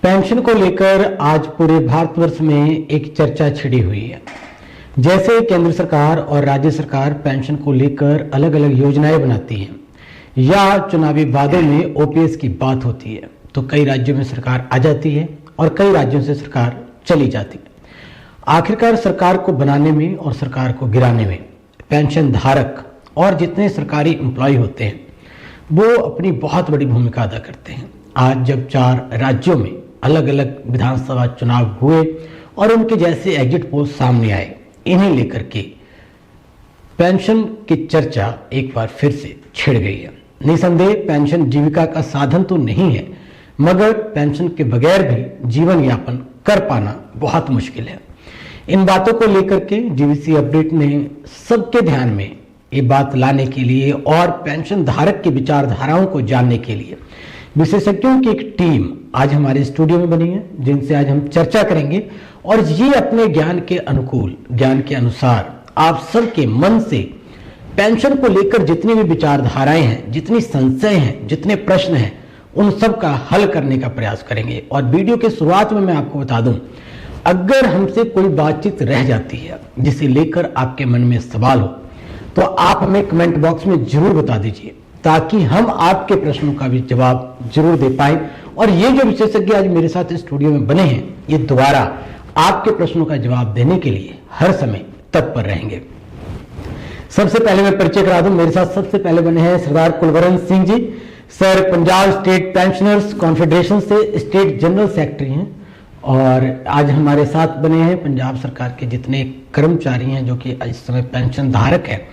Pension को लेकर आज पूरे भारतवर्ष में एक चर्चा छिड़ी हुई है। जैसे केंद्र सरकार और राज्य सरकार पेंशन को लेकर अलग अलग योजनाएं बनाती हैं या चुनावी वादों में ओपीएस की बात होती है तो कई राज्यों में सरकार आ जाती है और कई राज्यों से सरकार चली जाती है। आखिरकार सरकार को बनाने में और सरकार को गिराने में पेंशन धारक और जितने सरकारी एम्प्लॉय होते हैं वो अपनी बहुत बड़ी भूमिका अदा करते हैं। आज जब 4 राज्यों में अलग अलग विधानसभा चुनाव हुए और उनके जैसे एग्जिट पोल सामने आए, इन्हें लेकर के पेंशन की चर्चा एक बार फिर से छिड़ गई है। निसंदेह पेंशन जीविका का साधन तो नहीं है, मगर पेंशन के बगैर भी जीवन यापन कर पाना बहुत मुश्किल है। इन बातों को लेकर के जीवीसी अपडेट ने सबके ध्यान में ये बात लाने के लिए और पेंशन धारक की विचारधाराओं को जानने के लिए विशेषज्ञों की एक टीम आज हमारे स्टूडियो में बनी है, जिनसे आज हम चर्चा करेंगे और ये अपने ज्ञान के अनुकूल, ज्ञान के अनुसार आप सबके मन से पेंशन को लेकर जितनी भी विचारधाराएं हैं, जितनी संशय हैं, जितने प्रश्न हैं, उन सब का हल करने का प्रयास करेंगे। और वीडियो के शुरुआत में मैं आपको बता दूं, अगर हमसे कोई बातचीत रह जाती है जिसे लेकर आपके मन में सवाल हो तो आप हमें कमेंट बॉक्स में जरूर बता दीजिए, ताकि हम आपके प्रश्नों का भी जवाब जरूर दे पाए। और ये जो विशेषज्ञ आज मेरे साथ स्टूडियो में बने हैं, ये दोबारा आपके प्रश्नों का जवाब देने के लिए हर समय तत्पर रहेंगे। सबसे पहले मैं परिचय करा दूं, मेरे साथ सबसे पहले बने हैं Sardar Kulwaran Singh ji. Sir Punjab state pensioners confederation से स्टेट जनरल सेक्रेटरी हैं और आज हमारे साथ बने हैं पंजाब सरकार के जितने कर्मचारी हैं जो कि इस समय पेंशन धारक हैं,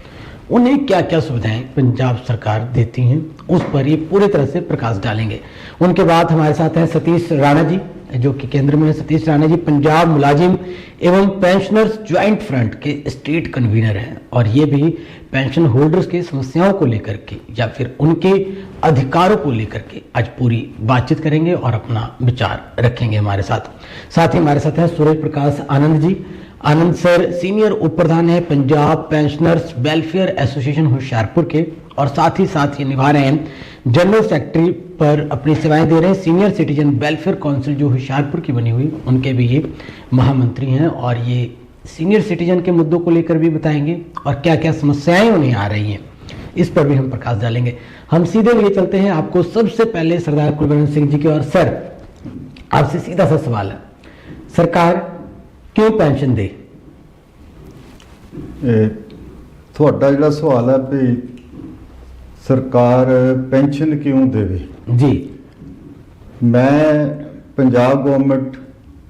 उन्हें क्या क्या सुविधाएं पंजाब सरकार देती हैं उस पर ये पूरी तरह से प्रकाश डालेंगे। उनके बाद हमारे साथ हैं सतीश राणा जी, जो कि केंद्र में है। सतीश राणा जी पंजाब मुलाजिम एवं पेंशनर्स ज्वाइंट फ्रंट के स्टेट कन्वीनर हैं और ये भी पेंशन होल्डर्स की समस्याओं को लेकर के या फिर उनके अधिकारों को लेकर के आज पूरी बातचीत करेंगे और अपना विचार रखेंगे हमारे साथ। साथ ही हमारे साथ हैं सूरज प्रकाश आनंद जी। आनंद सर सीनियर उप प्रधान है Punjab pensioners welfare association Hoshiarpur के और साथ ही निभा रहे हैं जनरल सेक्रेटरी पर अपनी सेवाएं दे रहे हैं सीनियर सिटीजन वेलफेयर काउंसिल जो होशियारपुर की बनी हुई, उनके भी ये महामंत्री हैं और ये सीनियर सिटीजन के मुद्दों को लेकर भी बताएंगे और क्या क्या समस्याएं उन्हें आ रही हैं इस पर भी हम प्रकाश डालेंगे। हम सीधे लिए चलते हैं आपको सबसे पहले सरदार कुलवरण सिंह जी के। और सर, आपसे सीधा सा सवाल है, सरकार क्यों पेंशन दे? ਤੁਹਾਡਾ ਜਿਹੜਾ ਸਵਾਲ ਹੈ ਵੀ ਸਰਕਾਰ ਪੈਨਸ਼ਨ ਕਿਉਂ ਦੇਵੇ जी, मैं पंजाब गवर्नमेंट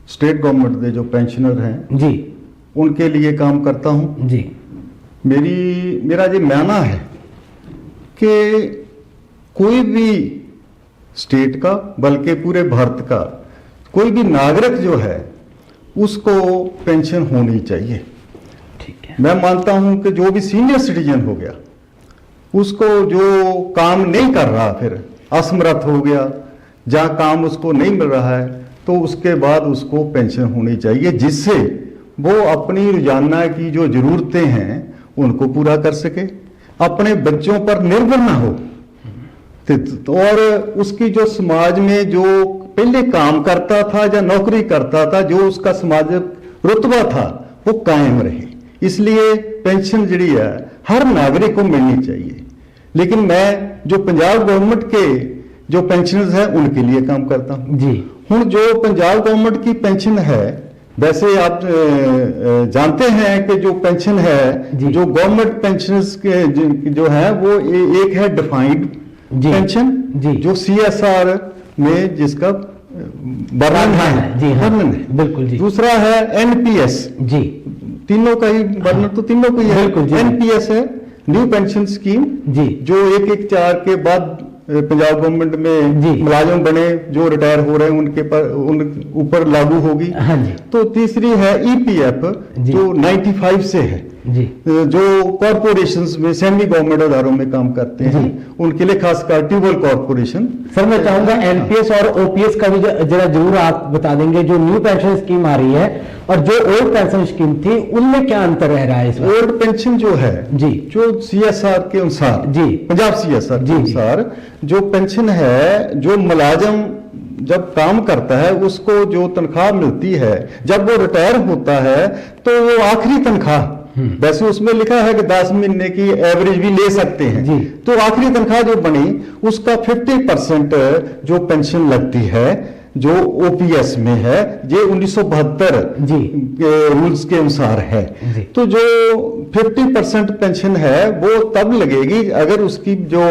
स्टेट गवर्नमेंट के जो पेंशनर हैं जी, उनके लिए काम करता हूँ। जी, मेरा ये मानना है कि कोई भी स्टेट का बल्कि पूरे भारत का कोई भी नागरिक जो है उसको पेंशन होनी चाहिए। ठीक है। मैं मानता हूं कि जो भी सीनियर सिटीजन हो गया उसको जो काम नहीं कर रहा, फिर असमर्थ हो गया, जहाँ काम उसको नहीं मिल रहा है, तो उसके बाद उसको पेंशन होनी चाहिए, जिससे वो अपनी रोजाना की जो ज़रूरतें हैं उनको पूरा कर सके, अपने बच्चों पर निर्भर ना हो और उसकी जो समाज में जो पहले काम करता था या नौकरी करता था, जो उसका सामाजिक रुतबा था वो कायम रहे। इसलिए पेंशन जी है हर नागरिक को मिलनी चाहिए। लेकिन मैं जो पंजाब गवर्नमेंट के जो पेंशनर्स हैं उनके लिए काम करता हूँ जी। हूँ जो पंजाब गवर्नमेंट की पेंशन है, वैसे आप जानते हैं कि जो पेंशन है, जो गवर्नमेंट पेंशनर्स के जो है वो एक है डिफाइंड पेंशन जो CSR में जिसका वर्णन है, जी हाँ, वर्णन है, बिल्कुल जी। दूसरा है NPS जी, तीनों का ही वर्णन तो तीनों को ही है। बिल्कुल जी। NPS है न्यू पेंशन स्कीम जी, जो 1/1/4 के बाद पंजाब गवर्नमेंट में जी। मुलाजिम बने जो रिटायर हो रहे हैं उन ऊपर लागू होगी। हाँ जी। तो तीसरी है EPF जी। जो 95 से है, जी, जो कॉरपोरेशंस में सेमी गवर्नमेंट अदारों में काम करते हैं उनके लिए खासकर ट्यूबल कॉरपोरेशन। सर मैं चाहूंगा एनपीएस और ओपीएस का भी जरा जरूर आप बता देंगे, जो न्यू पेंशन स्कीम आ रही है और जो ओल्ड पेंशन स्कीम थी उनमें क्या अंतर रह रहा है इस वक्त? ओल्ड पेंशन जो है जी, जो CSR के अनुसार जी, पंजाब CSR के जी, अनुसार जो पेंशन है, जो मुलाजम जब काम करता है उसको जो तनख्वाह मिलती है, जब वो रिटायर होता है तो वो आखिरी तनख्वाह, वैसे उसमें लिखा है कि 10 महीने की एवरेज भी ले सकते हैं जी। तो आखिरी तनख्वाह जो बनी उसका 50% जो पेंशन लगती है जो ओपीएस में है, ये 1972 जी। के रूल्स के अनुसार है। जी। तो जो 50% पेंशन है वो तब लगेगी अगर उसकी जो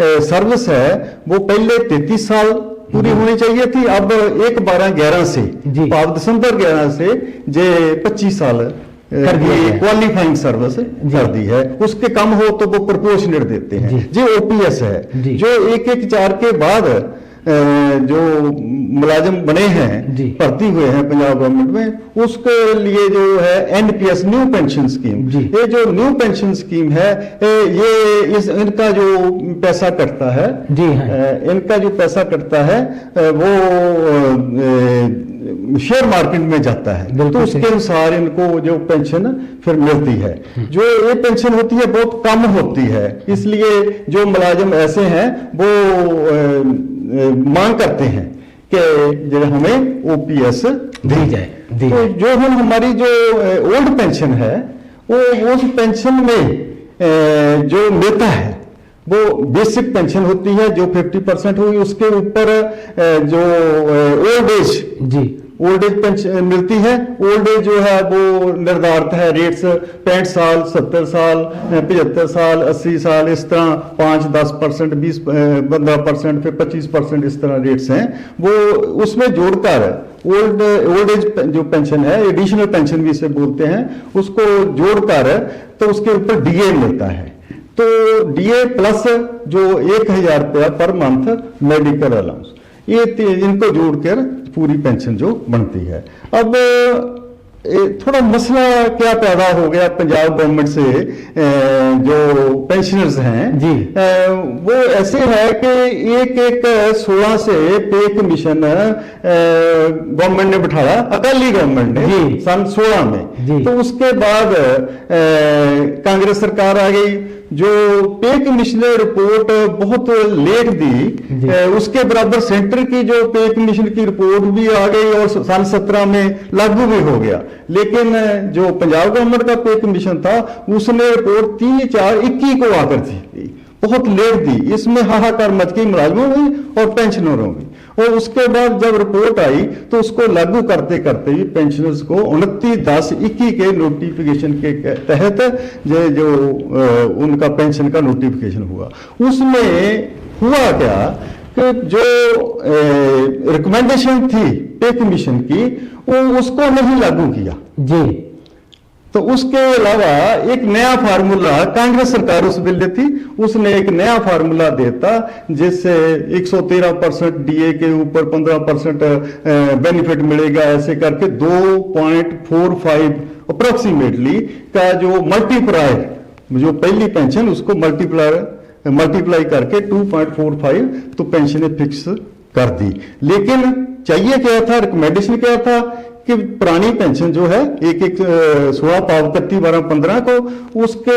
सर्विस है वो पहले 33 साल पूरी होनी चाहिए थी, अब 1/12/11 से जी। दिसंबर 11 से जे 25 साल कर दिया गया। क्वालिफाइंग सर्विस कर दी है। उसके कम हो तो वो प्रोपोर्शनेट देते हैं। जी। जो ओपीएस है जी। जो 1/1/4 के बाद जो मुलाजिम बने हैं, जी। भर्ती हुए हैं पंजाब गवर्नमेंट में, उसके लिए जो है एनपीएस न्यू पेंशन स्कीम, जी। ये जो न्यू पेंशन स्कीम है ये इनका जो पैसा कटता है, जी हाँ। इनका जो पैसा कटता है वो शेयर मार्केट में जाता है, बिल्कुल तो उसके अनुसार इनको जो पेंशन फिर मिलती है। जो ये पेंशन होती है बहुत कम होती है, इसलिए जो मुलाजिम ऐसे हैं वो मांग करते हैं कि जो हमें ओपीएस दी जाए। दी तो जाए। जो हम हमारी जो ओल्ड पेंशन है वो उस पेंशन में जो मिलता है वो बेसिक पेंशन होती है जो 50% हुई, उसके ऊपर जो ओल्ड एज जी। ओल्ड एज पेंशन मिलती है। ओल्ड एज जो है वो निर्धारित है, रेट्स 65 साल, 70 साल, 75 साल, 80 साल, इस तरह 5-10%, 20-15%, फिर 25% इस तरह रेट्स हैं। वो उसमें जोड़कर ओल्ड एज जो पेंशन है, एडिशनल पेंशन भी इसे बोलते हैं, उसको जोड़कर तो उसके ऊपर डीए मिलता है। तो डीए प्लस जो 1,000 रुपया पर मंथ मेडिकल अलाउंस, ये इनको जोड़कर पूरी पेंशन जो बनती है। अब थोड़ा मसला क्या पैदा हो गया पंजाब गवर्नमेंट से, जो पेंशनर्स हैं जी। वो ऐसे है कि एक 16 से पे कमीशन गवर्नमेंट ने बिठाया, अकाली गवर्नमेंट ने जी। सन 16 में। जी। तो उसके बाद कांग्रेस सरकार आ गई, जो पे कमीशन ने रिपोर्ट बहुत लेट दी, उसके बराबर सेंटर की जो पे कमीशन की रिपोर्ट भी आ गई और सन 17 में लागू भी हो गया। लेकिन जो पंजाब गवर्नमेंट का पे कमीशन था उसने रिपोर्ट 3/4/21 को आकर दी, बहुत लेट दी। इसमें हाहाकार मच गई मुलाजिमों में और पेंशनरों में। और उसके बाद जब रिपोर्ट आई तो उसको लागू करते करते ही पेंशनर्स को 29/10/21 के नोटिफिकेशन के तहत जो उनका पेंशन का नोटिफिकेशन हुआ। उसमें हुआ क्या कि जो रिकमेंडेशन थी पे कमीशन की वो उसको नहीं लागू किया जी। तो उसके अलावा एक नया फार्मूला कांग्रेस सरकार उस बिल थी, उसने एक नया फार्मूला देता जिससे 113% डीए के ऊपर 15% बेनिफिट मिलेगा, ऐसे करके 2.45 अप्रोक्सीमेटली का जो मल्टीप्लायर, जो पहली पेंशन उसको मल्टीप्लाई करके 2.45 तो पेंशन फिक्स कर दी। लेकिन चाहिए क्या था, रिकमेंडेशन क्या था कि पुरानी पेंशन जो है 16/31/12/15 को उसके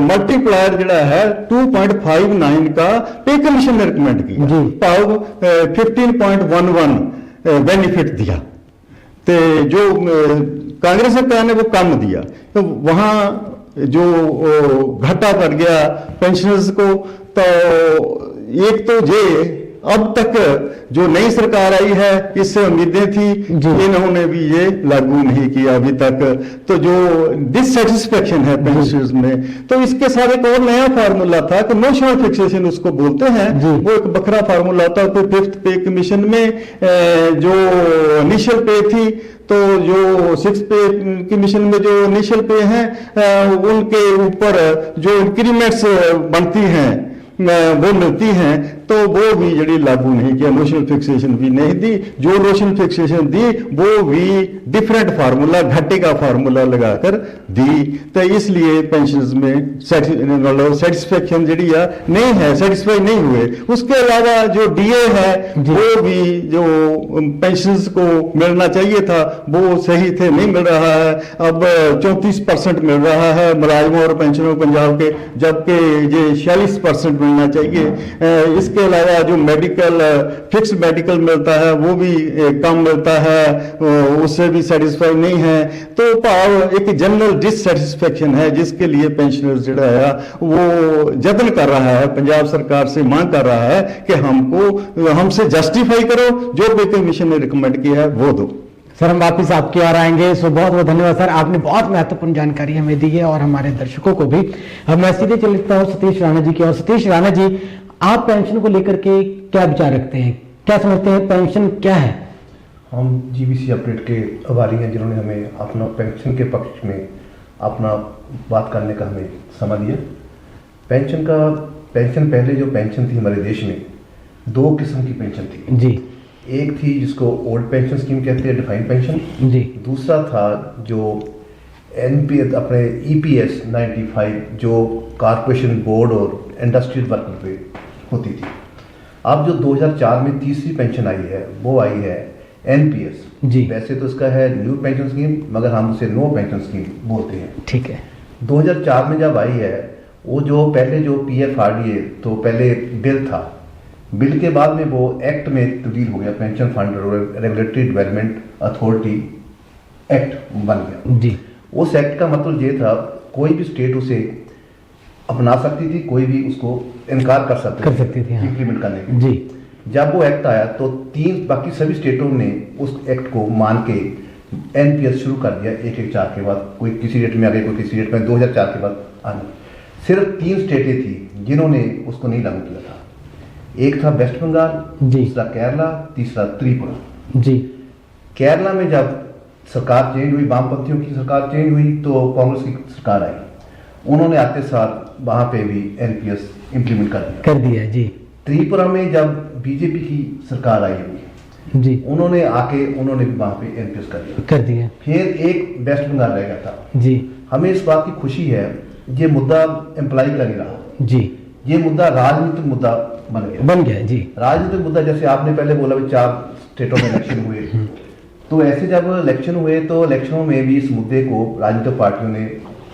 मल्टीप्लायर जड़ा है 2.59 का पे कमीशन ने रिकमेंड किया, भाव 15.11 बेनिफिट दिया। तो जो कांग्रेस सरकार ने वो कम दिया, तो वहां जो घाटा पड़ गया पेंशनर्स को। तो एक तो ये अब तक जो नई सरकार आई है इससे उम्मीदें थी, इन्होंने भी ये लागू नहीं किया अभी तक। तो जो डिससेटिस्फेक्शन है पेंशनर्स में, तो इसके साथ एक और नया फार्मूला था कि नोशनल फिक्सेशन उसको बोलते हैं, वो एक बखरा फार्मूला था। तो 5th पे कमीशन में जो इनिशियल पे थी, तो जो 6th पे कमीशन में जो इनिशियल पे हैं उनके ऊपर जो इंक्रीमेंट्स बनती हैं वो मिलती हैं, तो वो भी जड़ी लागू नहीं किया, नोशनल फिक्सेशन भी नहीं दी। जो नोशनल फिक्सेशन दी वो भी डिफरेंट फार्मूला, घाटे का फार्मूला लगाकर दी। तो इसलिए पेंशनर्स में सेटिस्फेक्शन जड़ी है नहीं है, सेटिस्फाई नहीं हुए। उसके अलावा जो डीए है वो भी जो पेंशनर्स को मिलना चाहिए था वो सही थे नहीं मिल रहा है। अब 34% मिल रहा है मुलाजिमों और पेंशनरों पंजाब के, जबकि ये 46% मिलना चाहिए। इसके इसके अलावा जो मेडिकल फिक्स मेडिकल मिलता है वो भी कम मिलता है, उससे भी सेटिस्फाई नहीं है। तो भाव एक जनरल डिससेटिस्फेक्शन है, जिसके लिए पेंशनर जोड़ा है वो जतन कर रहा है, पंजाब सरकार से मांग कर रहा है कि हमसे जस्टिफाई करो, जो भी कमीशन ने रिकमेंड किया है वो दो। सर हम वापिस आपकी ओर आएंगे, सो बहुत बहुत धन्यवाद सर, आपने बहुत महत्वपूर्ण जानकारी हमें दी है और हमारे दर्शकों को भी। अब मैं सीधे चलता हूँ सतीश राणा जी की ओर। सतीश राणा जी, आप पेंशन को लेकर के क्या विचार रखते हैं, क्या समझते हैं, पेंशन क्या है? हम जीबीसी अपडेट के आभारी हैं जिन्होंने हमें अपना पेंशन के पक्ष में अपना बात करने का हमें समय दिया। पेंशन पहले जो पेंशन थी हमारे देश में, दो किस्म की पेंशन थी जी। एक थी जिसको ओल्ड पेंशन स्कीम कहते हैं, डिफाइंड पेंशन जी। दूसरा था जो एनपीएस अपने ईपीएस 95 जो कारपोरेशन बोर्ड और इंडस्ट्रियल वर्कर पे होती थी। अब जो 2004 में तीसरी पेंशन आई है वो आई है एनपीएस जी। वैसे तो इसका है न्यू पेंशन स्कीम, मगर हम उसे नो पेंशन स्कीम बोलते हैं। ठीक है। 2004 में जब आई है वो जो पहले जो पीएफआरडीए तो पहले बिल था, बिल के बाद में वो एक्ट में तब्दील हो गया, pension fund regulatory development authority act बन गया जी। उस एक्ट का मतलब ये था कोई भी स्टेट उसे अपना सकती थी, कोई भी उसको इनकार कर सकती थी हाँ। इंप्लीमेंट करने के। जी। जब वो एक्ट आया तो बाकी सभी स्टेटों ने उस एक्ट को मान के एनपीएस शुरू कर दिया, एक 4 के बाद, कोई किसी डेट में आ गई, कोई किसी डेट में 2004 के बाद आ गई। सिर्फ 3 स्टेटें थी जिन्होंने उसको नहीं लागू किया था। एक था वेस्ट बंगाल, दूसरा केरला, तीसरा त्रिपुरा। जी। केरला में जब सरकार चेंज हुई, वामपंथियों की सरकार चेंज हुई, तो कांग्रेस की सरकार आई, उन्होंने आते साथ वहां पे भी एनपीएस इंप्लीमेंट कर दिया जी। त्रिपुरा में जब बीजेपी की सरकार आई हुई जी, उन्होंने भी वहां पे एनपीएस कर दिया। फिर एक वेस्ट बंगाल रह गया था जी। हमें इस बात की खुशी है ये मुद्दा एम्प्लाई का नहीं रहा जी, ये मुद्दा राजनीतिक मुद्दा बन गया जी। राजनीतिक मुद्दा, जैसे आपने पहले बोला 4 स्टेटों में इलेक्शन हुए, तो ऐसे जब इलेक्शन हुए तो इलेक्शनों में भी इस मुद्दे को राजनीतिक पार्टियों ने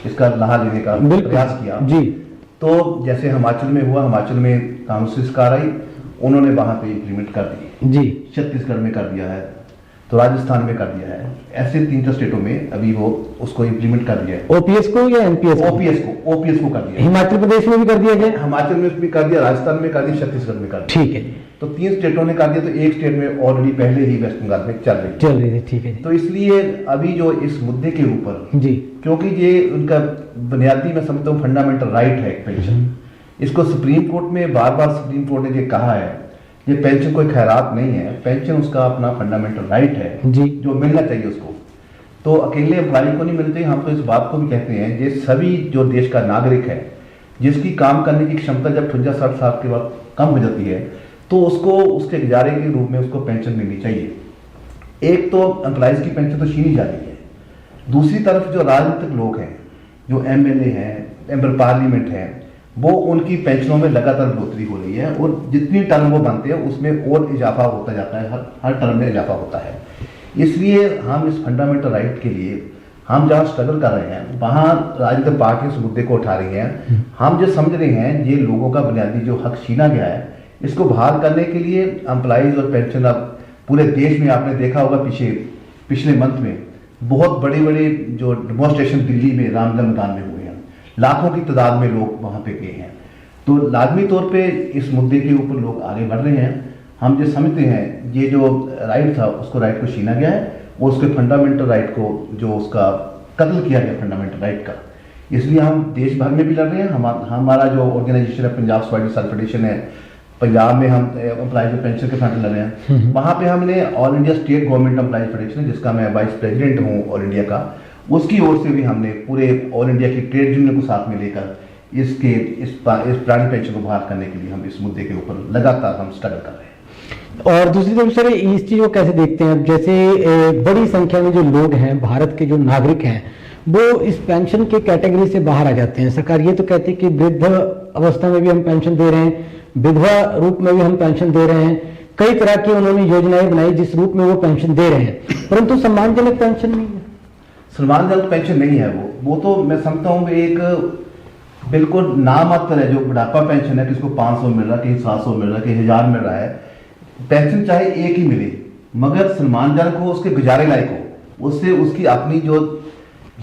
इसका लाहा लेने का प्रयास किया जी। तो जैसे हिमाचल में हुआ, हिमाचल में कांग्रेस की सरकार आई, उन्होंने वहां पे इंप्लीमेंट कर दी जी। छत्तीसगढ़ में कर दिया है, तो राजस्थान में कर दिया है, ऐसे 3-4 स्टेटों में अभी वो उसको इंप्लीमेंट कर दिया है। ओपीएस को या एनपीएस ओपीएस को कर दिया। हिमाचल प्रदेश में भी कर दिया गया, हिमाचल में भी कर दिया, राजस्थान में कर दिया, छत्तीसगढ़ में कर दिया। ठीक है। तो 3 स्टेटों ने कर दिया, तो एक स्टेट में ऑलरेडी पहले ही वेस्ट बंगाल में चल रही थी। ठीक है। तो इसलिए अभी जो इस मुद्दे के ऊपर जी, क्योंकि ये उनका बुनियादी मैं समझता हूँ फंडामेंटल राइट है पेंशन, इसको सुप्रीम कोर्ट में बार सुप्रीम कोर्ट ने ये कहा है ये पेंशन कोई खैरात नहीं है, पेंशन उसका अपना फंडामेंटल राइट है जी, जो मिलना चाहिए उसको। तो अकेले एम्प्लॉय को नहीं मिलते, हम तो इस बात को भी कहते हैं ये सभी जो देश का नागरिक है जिसकी काम करने की क्षमता जब 50-60 साल के बाद कम हो जाती है तो उसको उसके गुजारे के रूप में उसको पेंशन मिलनी चाहिए। एक तो एम्प्लॉयज की पेंशन तो छीनी जा रही है, दूसरी तरफ जो राजनीतिक लोग हैं, जो एमएलए हैं, मेंबर पार्लियामेंट हैं, वो उनकी पेंशनों में लगातार बढ़ोतरी हो रही है और जितनी टर्म वो बनते हैं उसमें और इजाफा होता जाता है, हर टर्म में इजाफा होता है। इसलिए हम इस फंडामेंटल राइट के लिए हम जहाँ स्ट्रगल कर रहे हैं वहाँ राजनीतिक पार्टियां इस मुद्दे को उठा रही हैं। हम जो समझ रहे हैं ये लोगों का बुनियादी जो हक छीना गया है इसको बहाल करने के लिए एम्प्लॉइज और पेंशन अब पूरे देश में आपने देखा होगा पिछले मंथ में बहुत बड़े जो डेमोन्स्ट्रेशन दिल्ली में रामलीला मैदान में हुए हैं, लाखों की तादाद में लोग वहाँ पे गए हैं। तो लाजमी तौर पे इस मुद्दे के ऊपर लोग आगे बढ़ रहे हैं। हम जो समझते हैं ये जो राइट था उसको राइट को छीना गया है और उसके फंडामेंटल राइट को जो उसका कत्ल किया गया फंडामेंटल राइट का, इसलिए हम देश भर में भी लड़ रहे हैं। हमारा जो ऑर्गेनाइजेशन है पंजाब सोसाइटी फेडरेशन है, पंजाब में हम एम्प्लॉइज पेंशन के फ्रंट लड़ रहे हैं। वहाँ पे हमने all India state government employees federation जिसका मैं वाइस प्रेसिडेंट हूँ ऑल इंडिया का, उसकी ओर से भी हमने पूरे ऑल इंडिया की ट्रेड यूनियन को साथ में लेकर इस पुरानी पेंशन को बहाल करने के लिए हम इस मुद्दे के ऊपर लगातार हम स्ट्रगल कर रहे हैं। और दूसरी तरफ सर इस चीज को कैसे देखते हैं, जैसे बड़ी संख्या में जो लोग हैं भारत के जो नागरिक हैं वो इस पेंशन के कैटेगरी से बाहर आ जाते हैं। सरकार ये तो कहती है कि वृद्ध अवस्था में भी हम पेंशन दे रहे हैं, विधवा रूप में भी हम पेंशन दे रहे हैं, कई तरह की उन्होंने योजनाएं बनाई जिस रूप में वो पेंशन दे रहे हैं, परंतु सम्मानजनक पेंशन नहीं है। सम्मानजनक पेंशन नहीं है वो तो मैं समझता हूँ एक बिल्कुल नामात्र है। जो बुढ़ापा पेंशन है, किसको 500 मिल रहा है, कहीं 700 मिल रहा है, कहीं 1000 मिल रहा है। पेंशन चाहे एक ही मिले, मगर सम्मानजनक हो, उसके गुजारे लायक हो, उससे उसकी अपनी जो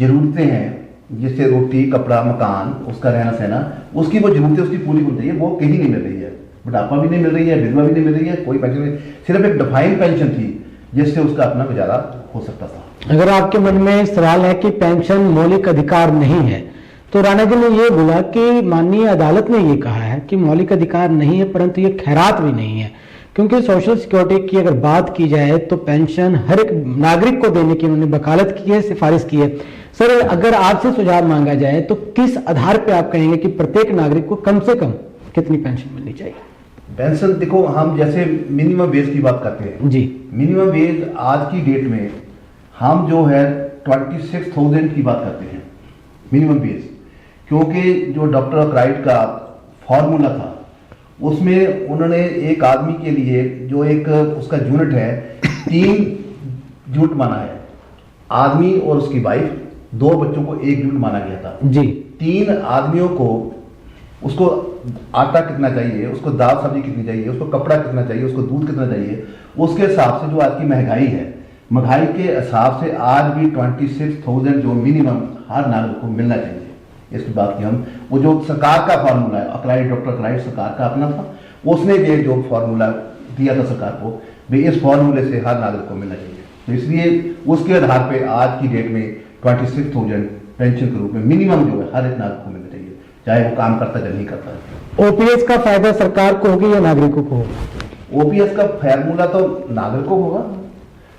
जरूरतें हैं, जैसे रोटी, कपड़ा, मकान, उसका रहना सहना, उसकी वो जरूरतें उसकी पूरी होनी चाहिए। वो कहीं नहीं मिल रही है, बुढ़ापा भी नहीं मिल रही है, विधवा भी नहीं मिल रही है, कोई पेंशन नहीं। सिर्फ एक डिफाइंड पेंशन थी जिससे उसका अपना गुजारा हो सकता था। अगर आपके मन में सवाल है कि पेंशन मौलिक अधिकार नहीं है, तो राणा जी ने ये बोला कि माननीय अदालत ने ये कहा है कि मौलिक अधिकार नहीं है, परंतु ये खैरात भी नहीं है, क्योंकि सोशल सिक्योरिटी की अगर बात की जाए तो पेंशन हर एक नागरिक को देने की उन्होंने वकालत की है, सिफारिश की है। सर, अगर आपसे सुझाव मांगा जाए तो किस आधार पे आप कहेंगे कि प्रत्येक नागरिक को कम से कम कितनी पेंशन मिलनी चाहिए? पेंशन देखो, हम जैसे मिनिमम वेज की बात करते हैं जी, मिनिमम वेज आज की डेट में हम जो है 26,000 की बात करते हैं मिनिमम वेज, क्योंकि जो डॉक्टर ऑकराइट का फॉर्मूला था उसमें उन्होंने एक आदमी के लिए जो एक उसका यूनिट है 3 यूनिट माना है। आदमी और उसकी वाइफ, 2 बच्चों को 1 यूनिट माना गया था जी। 3 आदमियों को उसको आटा कितना चाहिए, उसको दाल सब्जी कितनी चाहिए, उसको कपड़ा कितना चाहिए, उसको दूध कितना चाहिए, उसके हिसाब से जो आज की महंगाई है, महंगाई के हिसाब से आज भी 26,000 जो मिनिमम हर नागरिक को मिलना चाहिए। इसकी बात की हम, वो जो सरकार का फार्मूला है, अकराइट, डॉक्टर अकराइट सरकार का अपना था, उसने ये जो फार्मूला दिया था सरकार को, भाई इस फार्मूले से हर नागरिक को मिलना चाहिए। तो इसलिए उसके आधार पे आज की डेट में 26,000 पेंशन के रूप में मिनिमम जो है हर एक नागरिक को मिलना चाहिए, चाहे वो काम करता है या नहीं करता है। ओपीएस का फायदा सरकार को होगी या नागरिकों को होगा? ओपीएस का फार्मूला तो नागरिकों को होगा,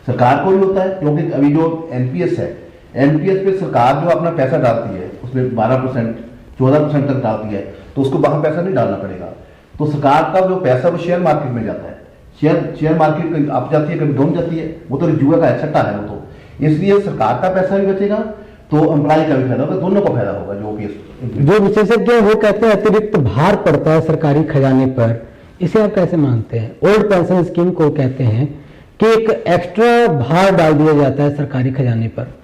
सरकार को भी होता है, क्योंकि अभी जो एनपीएस है, एनपीएस पे सरकार जो अपना पैसा डालती है उसमें 12% 14% तक डालती है, तो उसको वहां पैसा नहीं डालना पड़ेगा। तो सरकार का जो पैसा वो शेयर मार्केट में जाता है, शेयर मार्केट कभी अप जाती है, कभी डाउन जाती है, वो तो जुआ का सट्टा है वो तो। इसलिए सरकार का पैसा भी बचेगा तो एम्प्लॉय का भी फायदा होगा, दोनों को फायदा होगा। जो ओपीएस जो विशेषज्ञ हैं वो कहते हैं अतिरिक्त भार पड़ता है सरकारी खजाने पर, इसे आप कैसे मानते हैं? ओल्ड पेंशन स्कीम को कहते हैं कि एक एक्स्ट्रा भार डाल दिया जाता है सरकारी खजाने पर।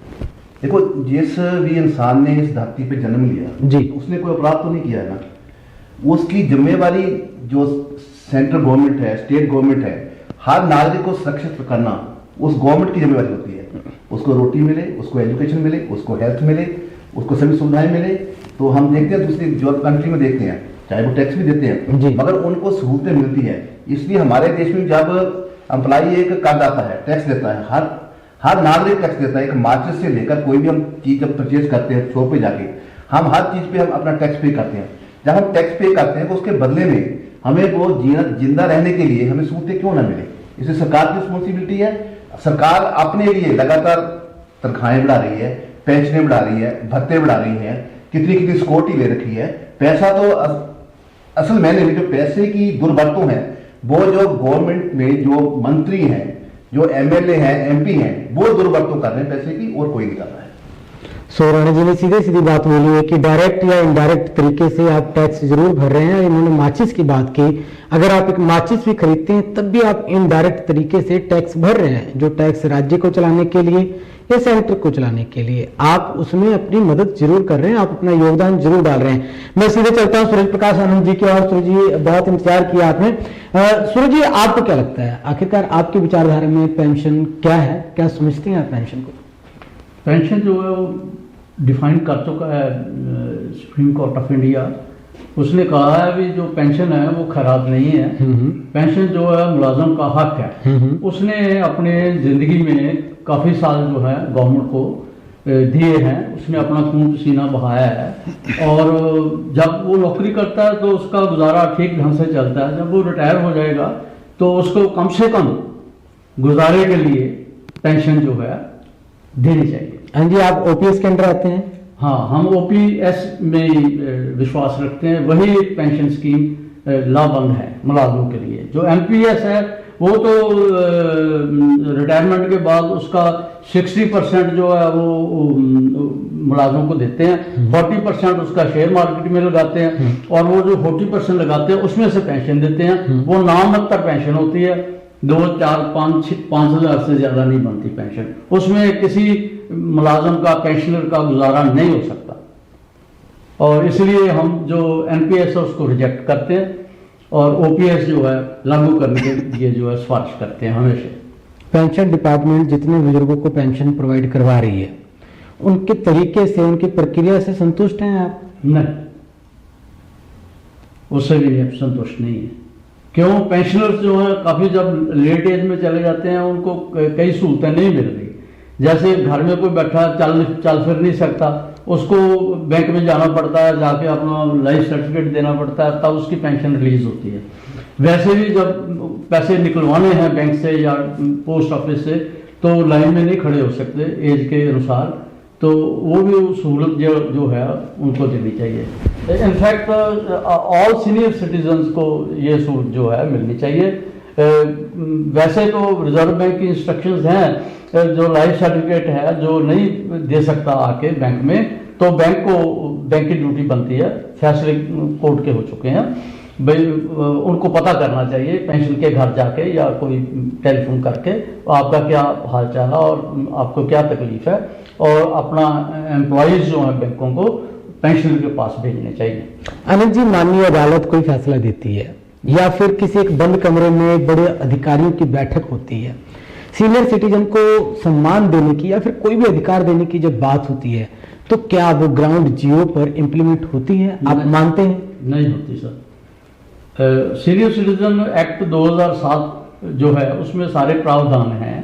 देखो, जिस भी इंसान ने इस धरती पे जन्म लिया जी, उसने कोई अपराध तो नहीं किया है ना, उसकी जिम्मेवारी जो सेंट्रल गवर्नमेंट है, स्टेट गवर्नमेंट है, हर नागरिक को सुरक्षित करना उस गवर्नमेंट की जिम्मेवारी होती है। उसको रोटी मिले, उसको एजुकेशन मिले, उसको हेल्थ मिले, उसको सभी सुविधाएं मिले। तो हम देखते हैं दूसरी जो कंट्री में देखते हैं, चाहे वो टैक्स भी देते हैं मगर उनको सहूलतें मिलती है। इसलिए हमारे देश में जब एम्प्लॉई एक कर जाता है, टैक्स देता है, हर नागरिक टैक्स देता है। एक माचिस से लेकर कोई भी हम चीज जब परचेज करते हैं शॉप पे जाके, हम हर चीज पे हम अपना टैक्स पे करते हैं। जब हम टैक्स पे करते हैं तो उसके बदले में हमें वो जिंदा रहने के लिए हमें सहूलतें क्यों ना मिले? इसलिए सरकार की रिस्पॉन्सिबिलिटी है। सरकार अपने लिए लगातार तनख्वाहें बढ़ा रही है, पेंशनें बढ़ा रही है, भत्ते बढ़ा रही है, कितनी कितनी सिक्योरिटी ले रखी है। पैसा तो असल मैंने में जो पैसे की दुर्बरतों है, वो जो गवर्नमेंट में जो मंत्री हैं, जो एमएलए हैं, एमपी हैं, वो दुर्बरतों कर रहे हैं पैसे की, और कोई नहीं कर रहा है। सो राणा जी ने सीधे सीधी बात बोली है कि डायरेक्ट या इनडायरेक्ट तरीके से आप टैक्स जरूर भर रहे हैं। इन्होंने माचिस की बात की, अगर आप एक माचिस भी खरीदते हैं तब भी आप इनडायरेक्ट तरीके से टैक्स भर रहे हैं, जो टैक्स राज्य को चलाने के लिए या सेंटर को चलाने के लिए आप उसमें अपनी मदद जरूर कर रहे हैं, आप अपना योगदान जरूर डाल रहे हैं। मैं सीधे चलता हूं सूरज प्रकाश आनंद जी के। और सूरज जी, बहुत इंतजार किया आपने। सूरज जी, आपको क्या लगता है आखिरकार आपकी विचारधारा में पेंशन क्या है, क्या समझती हैं आप पेंशन को? पेंशन जो है वो डिफाइन कर चुका है सुप्रीम कोर्ट ऑफ इंडिया। उसने कहा है भी जो पेंशन है वो खराब नहीं है, पेंशन जो है मुलाजम का हक है। उसने अपने जिंदगी में काफ़ी साल जो है गवर्नमेंट को दिए हैं, उसने अपना खून पसीना बहाया है, और जब वो नौकरी करता है तो उसका गुजारा ठीक ढंग से चलता है। जब वो रिटायर हो जाएगा तो उसको कम से कम गुजारे के लिए पेंशन जो है देनी चाहिए। हाँ जी, आप ओपीएस के अंडर आते हैं? हाँ, हम ओपीएस में विश्वास रखते हैं, वही पेंशन स्कीम लाभबंद है मुलाजमों के लिए। जो एमपीएस है वो तो रिटायरमेंट के बाद उसका 60% जो है वो मुलाजमों को देते हैं, 40% उसका शेयर मार्केट में लगाते हैं, और वो जो 40% लगाते हैं उसमें से पेंशन देते हैं। वो नाममात्र पेंशन होती है, 2, 4, 5 हजार से ज्यादा नहीं बनती पेंशन। उसमें किसी मुलाजम का, पेंशनर का गुजारा नहीं हो सकता। और इसलिए हम जो एनपीएस है उसको रिजेक्ट करते हैं और ओपीएस जो है लागू करने के लिए जो है सिफारिश करते हैं हमेशा। पेंशन डिपार्टमेंट जितने बुजुर्गों को पेंशन प्रोवाइड करवा रही है, उनके तरीके से, उनकी प्रक्रिया से संतुष्ट हैं आप? नहीं, उससे भी संतुष्ट नहीं है। क्यों? पेंशनर्स जो है काफ़ी जब लेट एज में चले जाते हैं उनको कई सहूलतें नहीं मिल रही। जैसे घर में कोई बैठा चल फिर नहीं सकता, उसको बैंक में जाना पड़ता है, जाके अपना लाइफ सर्टिफिकेट देना पड़ता है, तब उसकी पेंशन रिलीज होती है। वैसे भी जब पैसे निकलवाने हैं बैंक से या पोस्ट ऑफिस से तो लाइन में नहीं खड़े हो सकते एज के अनुसार, तो वो भी सहूलत जो है उनको देनी चाहिए। इनफैक्ट ऑल सीनियर सिटीजन्स को ये सहूलत जो है मिलनी चाहिए। वैसे तो रिजर्व बैंक की इंस्ट्रक्शंस हैं, जो लाइफ सर्टिफिकेट है जो नहीं दे सकता आके बैंक में, तो बैंक की ड्यूटी बनती है, फैसले कोर्ट के हो चुके हैं भाई, उनको पता करना चाहिए पेंशन के घर जाके या कोई टेलीफोन करके आपका क्या हाल चाल है और आपको क्या तकलीफ है, और अपना एम्प्लॉयज जो हैं बैंकों को पेंशनर के पास भेजने चाहिए। आनंद जी, माननीय अदालत कोई फैसला देती है या फिर किसी एक बंद कमरे में बड़े अधिकारियों की बैठक होती है, सीनियर सिटीजन को सम्मान देने की या फिर कोई भी अधिकार देने की जब बात होती है, तो क्या वो ग्राउंड जीरो पर इम्प्लीमेंट होती है? आप मानते हैं? नहीं होती सर। सीनियर सिटीजन एक्ट 2007 जो है उसमें सारे प्रावधान हैं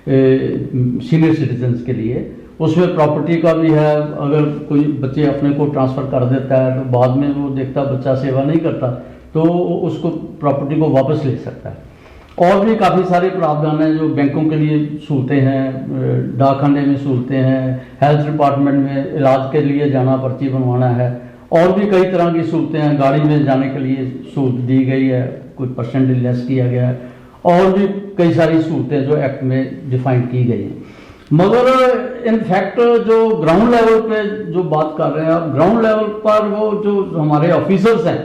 सीनियर सिटीजन्स के लिए। उसमें प्रॉपर्टी का भी है, अगर कोई बच्चे अपने को ट्रांसफ़र कर देता है तो बाद में वो देखता बच्चा सेवा नहीं करता तो उसको प्रॉपर्टी को वापस ले सकता है। और भी काफ़ी सारे प्रावधान हैं जो बैंकों के लिए सहूलतें हैं, डाकखाने में सहूलतें हैं, हेल्थ डिपार्टमेंट में इलाज के लिए जाना, पर्ची बनवाना है, और भी कई तरह की सहूलतें हैं। गाड़ी में जाने के लिए सहूलत दी गई है, कुछ परसेंट लेस किया गया है, और भी कई सारी सहूलतें जो एक्ट में डिफाइन की गई हैं। मगर इनफैक्ट जो ग्राउंड लेवल पे जो बात कर रहे हैं आप, ग्राउंड लेवल पर वो जो हमारे ऑफिसर्स हैं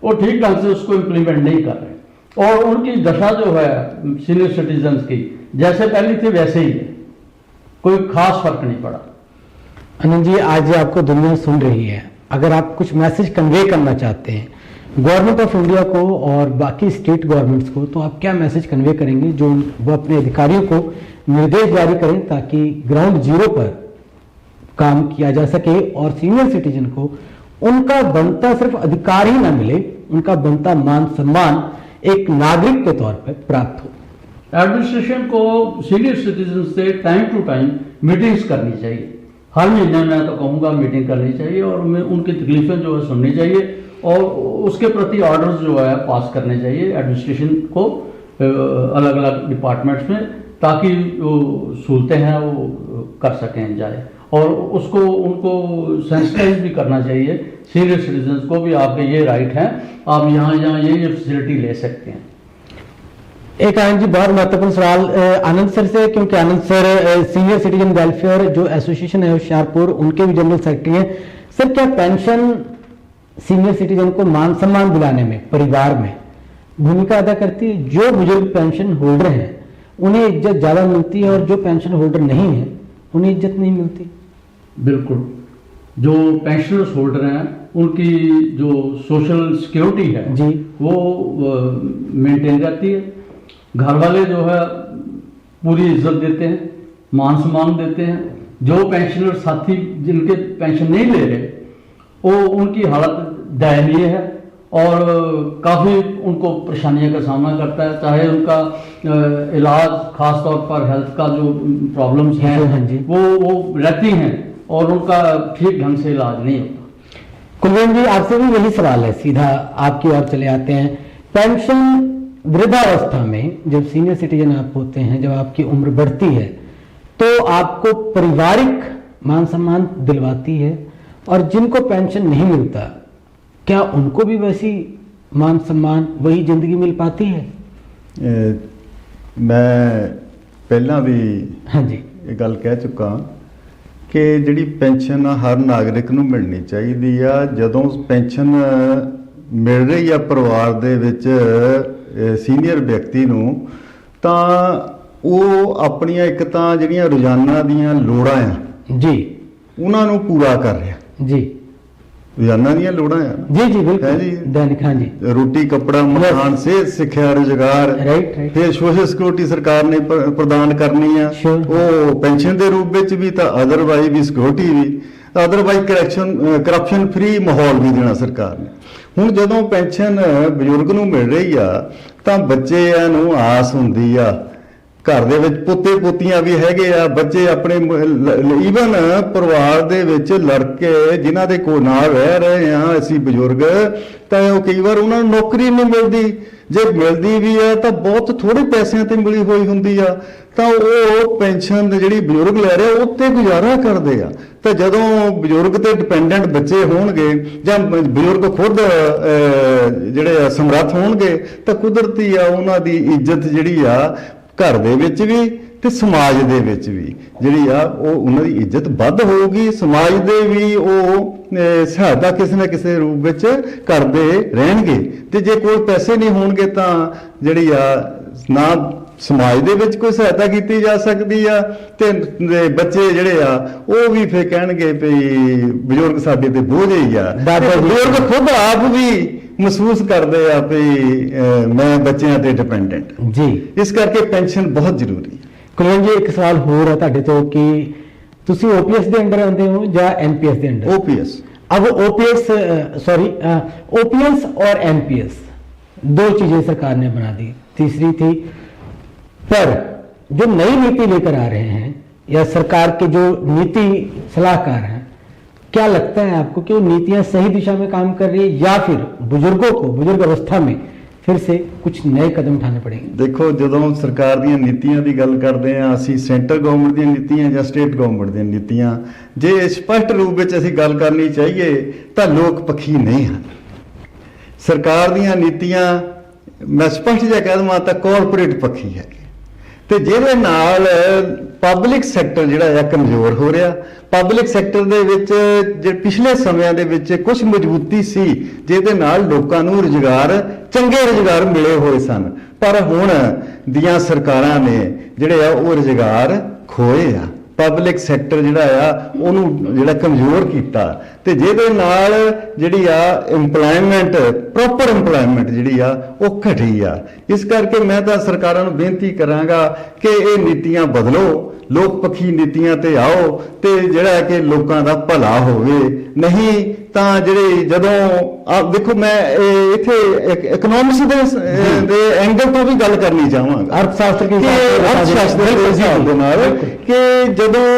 वो ठीक ढंग से उसको इम्प्लीमेंट नहीं कर रहे, और उनकी दशा जो है सीनियर सिटीजन्स की जैसे पहली थी वैसे ही है, कोई खास फर्क नहीं पड़ा। आनंद जी, आज आपको दुनिया सुन रही है, अगर आप कुछ मैसेज कन्वे करना चाहते हैं गवर्नमेंट ऑफ इंडिया को और बाकी स्टेट गवर्नमेंट्स को, तो आप क्या मैसेज कन्वे करेंगे जो वो अपने अधिकारियों को निर्देश जारी करें ताकि ग्राउंड जीरो पर काम किया जा सके और सीनियर सिटीजन को उनका बनता सिर्फ अधिकार ही ना मिले, उनका बनता मान सम्मान एक नागरिक के तौर पर प्राप्त हो? एडमिनिस्ट्रेशन को सीनियर सिटीजन से टाइम टू टाइम मीटिंग्स करनी चाहिए। हर महीने मैं तो कहूँगा मीटिंग करनी चाहिए और उनमें उनकी तकलीफें जो है सुननी चाहिए और उसके प्रति ऑर्डर्स जो है पास करने चाहिए एडमिनिस्ट्रेशन को अलग अलग डिपार्टमेंट्स में, ताकि वो सहूलतें हैं वो कर सकें जाए, और उसको उनको सेंसिटाइज भी करना चाहिए सीनियर सिटीजन्स को भी, आपके ये राइट हैं, आप यहाँ ये फैसिलिटी ले सकते हैं। एक आनंद जी, बहुत महत्वपूर्ण सवाल आनंद सर से, क्योंकि आनंद सर सीनियर सिटीजन वेलफेयर जो एसोसिएशन है होशियारपुर, उनके भी जनरल सेक्रेटरी हैं। सर, क्या पेंशन सीनियर सिटीजन को मान सम्मान दिलाने में परिवार में भूमिका अदा करती है? जो बुजुर्ग पेंशन होल्डर हैं उन्हें इज्जत ज़्यादा मिलती है और जो पेंशन होल्डर नहीं है उन्हें इज्जत नहीं मिलती? बिल्कुल, जो पेंशनर्स होल्डर हैं उनकी जो सोशल सिक्योरिटी है जी वो मेंटेन रहती है। घर वाले जो है पूरी इज्जत देते हैं, मान सम्मान देते हैं। जो पेंशनर साथी जिनके पेंशन नहीं ले रहे वो उनकी हालत दयनीय है और काफ़ी उनको परेशानियों का सामना करता है, चाहे उनका इलाज खास तौर पर हेल्थ का जो प्रॉब्लम्स हैं हाँ जी, वो रहती हैं और उनका ठीक ढंग से इलाज नहीं होता। कुलवंत जी, आपसे भी यही सवाल है, सीधा आपकी ओर चले आते हैं। पेंशन वृद्धावस्था में जब सीनियर सिटीजन आप होते हैं, जब आपकी उम्र बढ़ती है तो आपको पारिवारिक मान सम्मान दिलवाती है, और जिनको पेंशन नहीं मिलता क्या उनको भी वैसी मान सम्मान, वही जिंदगी मिल पाती है? मैं पहला भी हाँ जी, ਇਹ ਗੱਲ ਕਹਿ ਚੁੱਕਾ ਕਿ ਜਿਹੜੀ ਪੈਨਸ਼ਨ ਆ ਹਰ ਨਾਗਰਿਕ ਨੂੰ ਮਿਲਣੀ ਚਾਹੀਦੀ ਆ। ਜਦੋਂ ਪੈਨਸ਼ਨ ਮਿਲ ਰਹੀ ਆ ਪਰਿਵਾਰ ਦੇ ਵਿੱਚ ਸੀਨੀਅਰ ਵਿਅਕਤੀ ਨੂੰ, ਤਾਂ ਉਹ ਆਪਣੀਆਂ ਇੱਕ ਤਾਂ ਜਿਹੜੀਆਂ ਰੋਜ਼ਾਨਾ ਦੀਆਂ ਲੋੜਾਂ ਆ जी ਉਹਨਾਂ ਨੂੰ ਪੂਰਾ ਕਰ ਰਿਹਾ। जी ਰੋਜ਼ਾਨਾ ਦੀਆਂ ਲੋੜਾਂ ਆ जी जी है बिल्कुल जी। दैनिक, हाँ जी, ਰੋਟੀ ਕੱਪੜਾ ਮਕਾਨ ਸਿਹਤ ਸਿੱਖਿਆ ਰੁਜ਼ਗਾਰ राइट राइट, ਫਿਰ ਸੋਸ਼ਲ ਸਿਕਿਉਰਿਟੀ ਸਰਕਾਰ ਨੇ ਪ੍ਰਦਾਨ ਕਰਨੀ ਆ Sure. ਉਹ ਪੈਨਸ਼ਨ ਦੇ ਰੂਪ ਵਿੱਚ ਵੀ ਤਾਂ ਅਦਰਵਾਈਜ਼ ਵੀ ਸਿਕਿਉਰਿਟੀ ਵੀ ਅਦਰਵਾਈਜ਼ ਕਰਪਸ਼ਨ ਫ੍ਰੀ ਮਾਹੌਲ ਵੀ ਦੇਣਾ ਸਰਕਾਰ ਨੇ। ਹੁਣ ਜਦੋਂ ਪੈਨਸ਼ਨ ਬਜ਼ੁਰਗ ਨੂੰ ਮਿਲ ਰਹੀ ਆ ਤਾਂ ਬੱਚਿਆਂ ਨੂੰ ਆਸ ਹੁੰਦੀ ਆ, ਘਰ ਦੇ ਵਿੱਚ ਪੋਤੇ ਪੋਤੀਆਂ ਵੀ ਹੈਗੇ ਆ, ਬੱਚੇ ਆਪਣੇ ਈਵਨ ਪਰਿਵਾਰ ਦੇ ਵਿੱਚ ਲੜਕੇ ਜਿਨ੍ਹਾਂ ਦੇ ਕੋਲ ਨਾਲ ਰਹਿ ਰਹੇ ਆ ਅਸੀਂ ਬਜ਼ੁਰਗ, ਤਾਂ ਉਹ ਕਈ ਵਾਰ ਉਹਨਾਂ ਨੂੰ ਨੌਕਰੀ ਨਹੀਂ ਮਿਲਦੀ, ਜੇ ਮਿਲਦੀ ਵੀ ਆ ਤਾਂ ਬਹੁਤ ਥੋੜੇ ਪੈਸਿਆਂ ਤੇ ਮਿਲੀ ਹੋਈ ਹੁੰਦੀ ਆ, ਤਾਂ ਉਹ ਪੈਨਸ਼ਨ ਜਿਹੜੀ ਬਜ਼ੁਰਗ ਲੈ ਰਿਹਾ ਉਹ ਤੇ ਗੁਜ਼ਾਰਾ ਕਰਦੇ ਆ। ਤਾਂ ਜਦੋਂ ਬਜ਼ੁਰਗ ਤੇ ਡਿਪੈਂਡੈਂਟ ਬੱਚੇ ਹੋਣਗੇ ਜਾਂ ਬਜ਼ੁਰਗ ਖੁਦ ਜਿਹੜੇ ਸਮਰੱਥ ਹੋਣਗੇ ਤਾਂ ਕੁਦਰਤੀ ਆ ਉਹਨਾਂ ਦੀ ਇੱਜ਼ਤ ਜਿਹੜੀ ਆ ਘਰ ਦੇ ਵਿੱਚ ਵੀ ਤੇ ਸਮਾਜ ਦੇ ਵਿੱਚ ਵੀ ਜਿਹੜੀ ਆ ਉਹ ਉਹਨਾਂ ਦੀ ਇੱਜ਼ਤ ਵੱਧ ਹੋਊਗੀ, ਸਮਾਜ ਦੇ ਵੀ ਉਹ ਸਹਾਇਤਾ ਕਿਸੇ ਨਾ ਕਿਸੇ ਰੂਪ ਵਿੱਚ ਕਰਦੇ ਰਹਿਣਗੇ। ਤੇ ਜੇ ਕੋਈ ਪੈਸੇ ਨਹੀਂ ਹੋਣਗੇ ਤਾਂ ਜਿਹੜੀ ਆ ਨਾ ਸਮਾਜ ਦੇ ਵਿੱਚ ਕੋਈ ਸਹਾਇਤਾ ਕੀਤੀ ਜਾ ਸਕਦੀ ਆ ਤੇ ਬੱਚੇ ਜਿਹੜੇ ਆ ਉਹ ਵੀ ਫਿਰ ਕਹਿਣਗੇ ਵੀ ਬਜ਼ੁਰਗ ਸਾਡੇ ਤੇ ਬੋਝ ਹੀ ਆ। ਦਾਦਾ ਜੀ। ਬਜ਼ੁਰਗ ਖੁਦ ਆਪ ਵੀ ਮਹਿਸੂਸ ਕਰਦੇ ਆ ਵੀ ਮੈਂ ਬੱਚਿਆਂ ਤੇ ਡਿਪੈਂਡੈਂਟ जी। ਇਸ ਕਰਕੇ ਪੈਨਸ਼ਨ ਬਹੁਤ ਜ਼ਰੂਰੀ ਹੈ। ਕੁਲਵੰਤ ਜੀ ਇੱਕ ਸਵਾਲ ਹੋਰ ਹੈ ਤੁਹਾਡੇ ਤੋਂ ਕਿ ਤੁਸੀਂ ਓਪੀਐਸ ਦੇ ਅੰਡਰ ਆਉਂਦੇ ਹੋ ਜਾਂ ਐਨਪੀਐਸ ਦੇ ਅੰਡਰ? ओपीएस अब ओपीएस सॉरी ओपीएस और एनपीएस दो चीजें सरकार ने बना दी, तीसरी थी, पर जो नई नीति लेकर आ रहे हैं या सरकार के जो नीति सलाहकार हैं, क्या लगता है आपको कि वो नीतियां सही दिशा में काम कर रही है या फिर बुजुर्गों को बुजुर्ग अवस्था में फिर से कुछ नए कदम उठाने पड़ेंगे? ਦੇਖੋ ਜਦੋਂ ਸਰਕਾਰ ਦੀਆਂ ਨੀਤੀਆਂ ਦੀ ਗੱਲ ਕਰਦੇ ਆ ਅਸੀਂ ਸੈਂਟਰ ਗਵਰਨਮੈਂਟ ਦੀਆਂ ਨੀਤੀਆਂ ਜਾਂ ਸਟੇਟ ਗਵਰਨਮੈਂਟ ਦੀਆਂ ਨੀਤੀਆਂ ਜੇ ਸਪਸ਼ਟ ਰੂਪ ਵਿੱਚ ਅਸੀਂ ਗੱਲ ਕਰਨੀ ਚਾਹੀਏ ਤਾਂ ਲੋਕ ਪੱਖੀ ਨਹੀਂ ਹਨ। ਸਰਕਾਰ ਦੀਆਂ ਨੀਤੀਆਂ ਮੈਂ ਸਪਸ਼ਟ ਜਿਹਾ ਕਹਿ ਦਵਾਂ ਤਾਂ ਕਾਰਪੋਰੇਟ ਪੱਖੀ ਹੈ ਤੇ ਜਿਹਦੇ ਨਾਲ ਪਬਲਿਕ ਸੈਕਟਰ ਜਿਹੜਾ ਆ ਕਮਜ਼ੋਰ ਹੋ ਰਿਹਾ। ਪਬਲਿਕ ਸੈਕਟਰ ਦੇ ਵਿੱਚ ਜੇ ਪਿਛਲੇ ਸਮਿਆਂ ਦੇ ਵਿੱਚ ਕੁਝ ਮਜ਼ਬੂਤੀ ਸੀ ਜਿਹਦੇ ਨਾਲ ਲੋਕਾਂ ਨੂੰ ਰੁਜ਼ਗਾਰ ਚੰਗੇ ਰੁਜ਼ਗਾਰ ਮਿਲੇ ਹੋਏ ਸਨ, ਪਰ ਹੁਣ ਦੀਆਂ ਸਰਕਾਰਾਂ ਨੇ ਜਿਹੜੇ ਆ ਉਹ ਰੁਜ਼ਗਾਰ ਖੋਏ ਆ। ਪਬਲਿਕ ਸੈਕਟਰ ਜਿਹੜਾ ਆ ਉਹਨੂੰ ਜਿਹੜਾ ਕਮਜ਼ੋਰ ਕੀਤਾ ਤੇ ਜਿਹਦੇ ਨਾਲ ਜਿਹੜੀ ਆ ਇੰਪਲੋਇਮੈਂਟ ਪ੍ਰੋਪਰ ਇੰਪਲੋਇਮੈਂਟ ਜਿਹੜੀ ਆ ਉਹ ਘਟੀ ਆ। ਇਸ ਕਰਕੇ ਮੈਂ ਤਾਂ ਸਰਕਾਰਾਂ ਨੂੰ ਬੇਨਤੀ ਕਰਾਂਗਾ ਕਿ ਇਹ ਨੀਤੀਆਂ ਬਦਲੋ, ਲੋਕ ਪੱਖੀ ਨੀਤੀਆਂ ਤੇ ਆਓ ਤੇ ਜਿਹੜਾ ਕਿ ਲੋਕਾਂ ਦਾ ਭਲਾ ਹੋਵੇ। ਨਹੀਂ ਤਾਂ ਜਿਹੜੇ ਜਦੋਂ ਦੇਖੋ ਮੈਂ ਇੱਥੇ ਇਕਨੋਮਿਕਸ ਦੇ ਐਂਗਲ ਤੋਂ ਵੀ ਗੱਲ ਕਰਨੀ ਚਾਹਾਂਗਾ, अर्थशास्त्र के ਕਿ ਅਰਥਸ਼ਾਸਤਰ ਦੇ ਹਿਸਾਬ ਦੇ ਨਾਲ ਕਿ ਜਦੋਂ